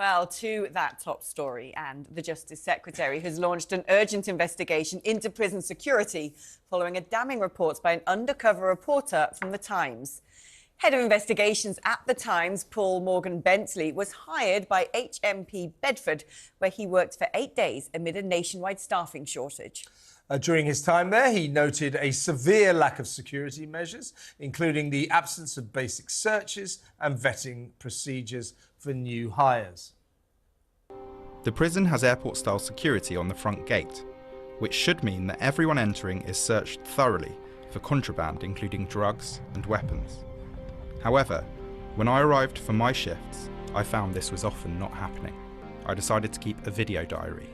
Well, to that top story, and the Justice Secretary has launched an urgent investigation into prison security following a damning report by an undercover reporter from The Times. Head of investigations at The Times, Paul Morgan Bentley, was hired by HMP Bedford, where he worked for 8 days amid a nationwide staffing shortage. During his time there, he noted a severe lack of security measures, including the absence of basic searches and vetting procedures for new hires. The prison has airport-style security on the front gate, which should mean that everyone entering is searched thoroughly for contraband, including drugs and weapons. However, when I arrived for my shifts, I found this was often not happening. I decided to keep a video diary.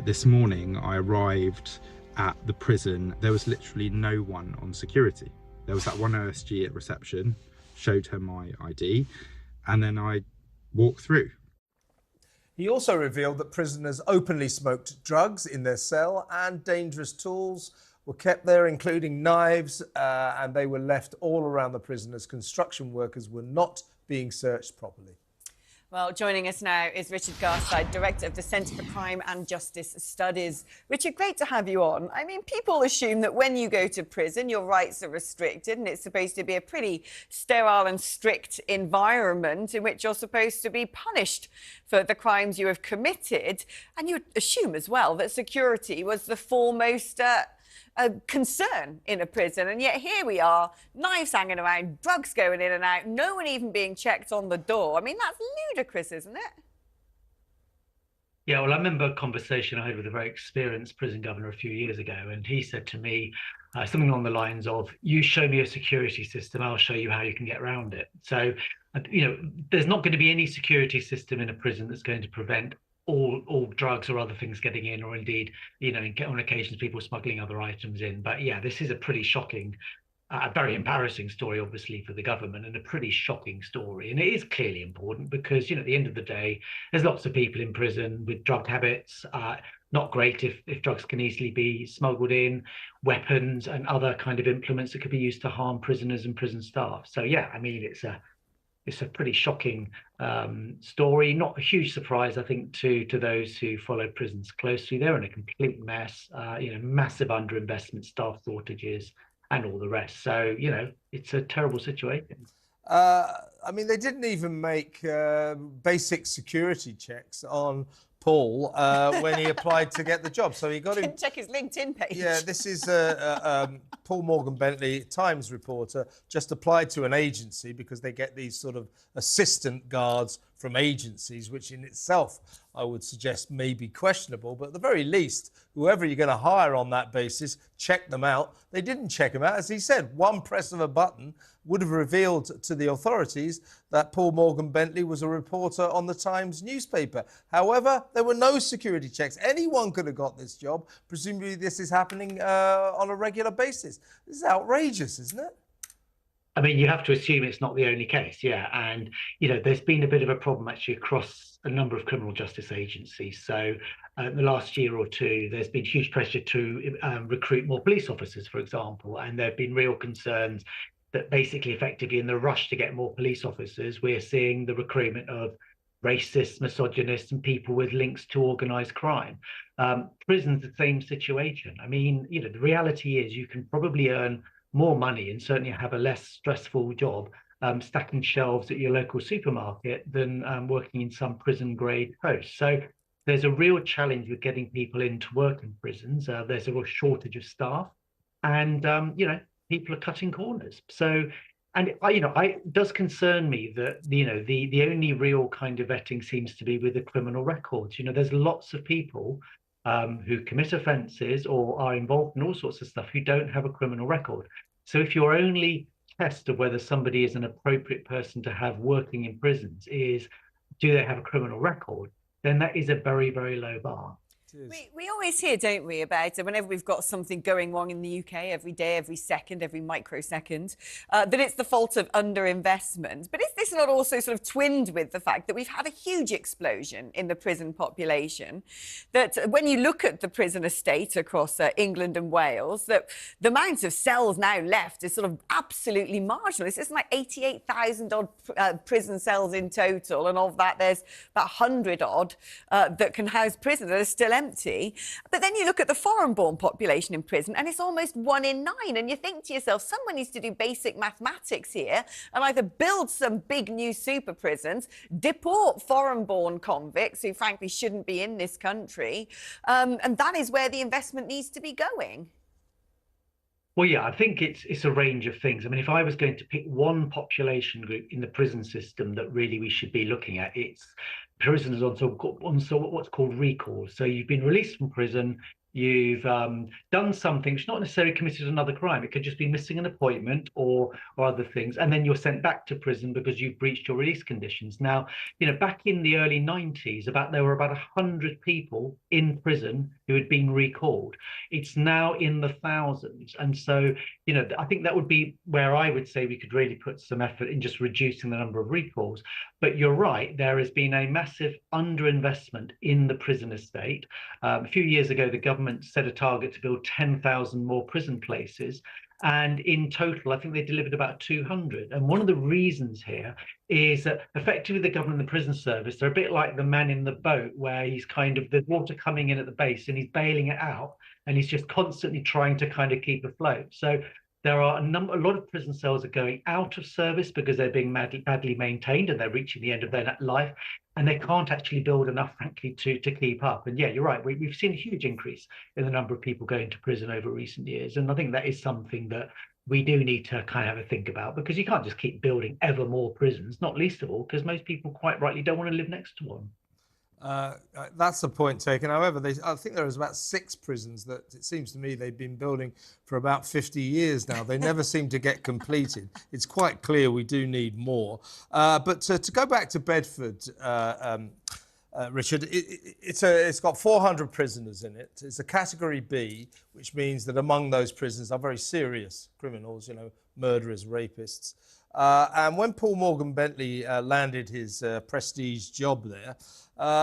This morning I arrived at the prison. There was literally no one on security. There was that one OSG at reception, showed her my ID, and then I walked through. He also revealed that prisoners openly smoked drugs in their cell and dangerous tools were kept there, including knives, and they were left all around the prison as construction workers were not being searched properly. Well, joining us now is Richard Garside, Director of the Centre for Crime and Justice Studies. Richard, great to have you on. I mean, people assume that when you go to prison, your rights are restricted and it's supposed to be a pretty sterile and strict environment in which you're supposed to be punished for the crimes you have committed. And you assume as well that security was the foremost a concern in a prison, and yet here we are, knives hanging around, drugs going in and out, no one even being checked on the door. I mean, that's ludicrous, isn't it? Yeah, well, I remember a conversation I had with a very experienced prison governor a few years ago, and he said to me something along the lines of, you show me a security system, I'll show you how you can get around it. So, there's not going to be any security system in a prison that's going to prevent all drugs or other things getting in, or indeed, on occasions people smuggling other items in. But yeah, this is a pretty shocking, very embarrassing story, obviously, for the government, and a pretty shocking story. And it is clearly important because, at the end of the day, there's lots of people in prison with drug habits. Not great if drugs can easily be smuggled in, weapons and other kind of implements that could be used to harm prisoners and prison staff. So yeah, I mean, it's a pretty shocking story. Not a huge surprise, I think, to those who follow prisons closely. They're in a complete mess, massive underinvestment, staff shortages, and all the rest. So, it's a terrible situation. I mean, they didn't even make basic security checks on Paul when he applied to get the job. So he got him. Check his LinkedIn page. Yeah, this is Paul Morgan Bentley, Times reporter, just applied to an agency because they get these sort of assistant guards from agencies, which in itself I would suggest may be questionable. But at the very least, whoever you're going to hire on that basis, check them out. They didn't check him out. As he said, one press of a button would have revealed to the authorities that Paul Morgan Bentley was a reporter on the Times newspaper. However, there were no security checks. Anyone could have got this job. Presumably this is happening on a regular basis. This is outrageous, isn't it? I mean, you have to assume it's not the only case, yeah. And, there's been a bit of a problem actually across a number of criminal justice agencies. So in the last year or two, there's been huge pressure to recruit more police officers, for example. And there have been real concerns that basically effectively in the rush to get more police officers, we're seeing the recruitment of racists, misogynists, and people with links to organised crime. Prison's the same situation. I mean, the reality is you can probably earn more money and certainly have a less stressful job stacking shelves at your local supermarket than working in some prison grade post. So there's a real challenge with getting people in to work in prisons. There's a real shortage of staff, and people are cutting corners. So, and it does concern me that the only real kind of vetting seems to be with the criminal records. There's lots of people who commit offences or are involved in all sorts of stuff who don't have a criminal record. So if your only test of whether somebody is an appropriate person to have working in prisons is, do they have a criminal record, then that is a very, very low bar. We always hear, don't we, about whenever we've got something going wrong in the UK, every day, every second, every microsecond, that it's the fault of underinvestment. But is this not also sort of twinned with the fact that we've had a huge explosion in the prison population? That when you look at the prison estate across England and Wales, that the amount of cells now left is sort of absolutely marginal. It's like 88,000 odd prison cells in total, and of that, there's about 100 odd that can house prisoners that are still empty. But then you look at the foreign-born population in prison, and it's almost 1 in 9. And you think to yourself, someone needs to do basic mathematics here and either build some big new super prisons, deport foreign-born convicts who frankly shouldn't be in this country, and that is where the investment needs to be going. Well, yeah, I think it's a range of things. I mean, if I was going to pick one population group in the prison system that really we should be looking at, it's prisoners on what's called recall. So you've been released from prison, you've done something, it's not necessarily committed another crime. It could just be missing an appointment or other things, and then you're sent back to prison because you've breached your release conditions. Now, back in the early 90s, there were about 100 people in prison who had been recalled. It's now in the thousands, and so I think that would be where I would say we could really put some effort in just reducing the number of recalls. But you're right, there has been a massive underinvestment in the prison estate. A few years ago, the government set a target to build 10,000 more prison places. And in total, I think they delivered about 200. And one of the reasons here is that effectively the government and the prison service, they're a bit like the man in the boat where he's there's water coming in at the base and he's bailing it out. And he's just constantly trying to kind of keep afloat. So there are a lot of prison cells are going out of service because they're being badly maintained and they're reaching the end of their life, and they can't actually build enough, frankly, to keep up. And yeah, you're right. We've seen a huge increase in the number of people going to prison over recent years. And I think that is something that we do need to kind of have a think about, because you can't just keep building ever more prisons, not least of all because most people quite rightly don't want to live next to one. That's the point taken. However, I think there is about 6 prisons that it seems to me they've been building for about 50 years now. They never seem to get completed. It's quite clear we do need more. But to go back to Bedford, Richard, it's got 400 prisoners in it. It's a Category B, which means that among those prisoners are very serious criminals, murderers, rapists. And when Paul Morgan Bentley landed his prestige job there,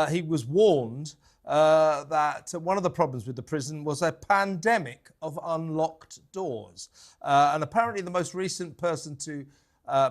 he was warned that one of the problems with the prison was a pandemic of unlocked doors. And apparently the most recent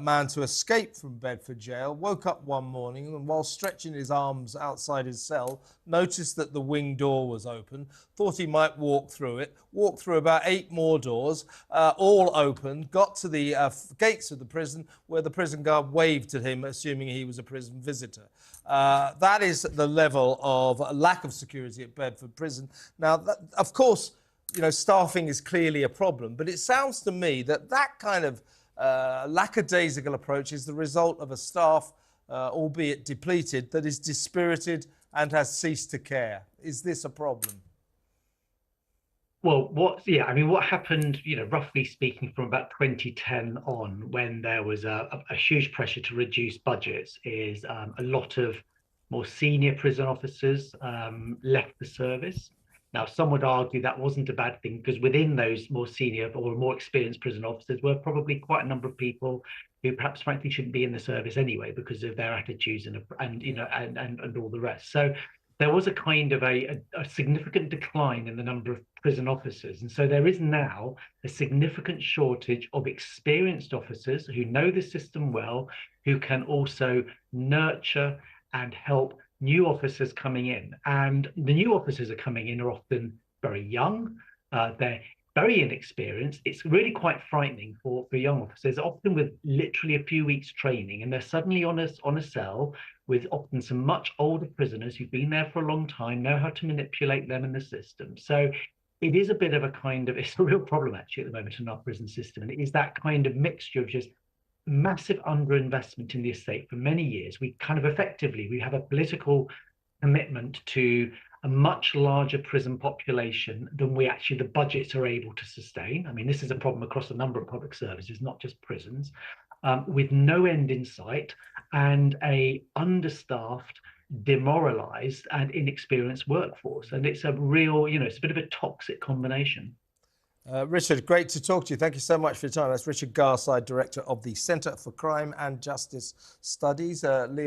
man to escape from Bedford jail woke up one morning and while stretching his arms outside his cell, noticed that the wing door was open, thought he might walk through it, walked through about 8 more doors, all open, got to the gates of the prison where the prison guard waved at him, assuming he was a prison visitor. That is the level of lack of security at Bedford Prison. Now, of course, staffing is clearly a problem, but it sounds to me that kind of lackadaisical approach is the result of a staff, albeit depleted, that is dispirited and has ceased to care. Is this a problem? Well, what happened, roughly speaking, from about 2010 on, when there was a huge pressure to reduce budgets, is a lot of more senior prison officers left the service. Now, some would argue that wasn't a bad thing, because within those more senior or more experienced prison officers were probably quite a number of people who perhaps frankly shouldn't be in the service anyway because of their attitudes and all the rest. So there was a kind of a significant decline in the number of prison officers. And so there is now a significant shortage of experienced officers who know the system well, who can also nurture and help new officers coming in. And the new officers are coming in are often very young, they're very inexperienced. It's really quite frightening for young officers, often with literally a few weeks training, and they're suddenly on a cell with often some much older prisoners who've been there for a long time, know how to manipulate them in the system. So it is a bit of it's a real problem actually at the moment in our prison system. And it is that kind of mixture of just massive underinvestment in the estate for many years. We kind of we have a political commitment to a much larger prison population than the budgets are able to sustain. I mean, this is a problem across a number of public services, not just prisons, with no end in sight and a understaffed demoralized and inexperienced workforce. And it's a real, it's a bit of a toxic combination. Richard, great to talk to you. Thank you so much for your time. That's Richard Garside, Director of the Centre for Crime and Justice Studies.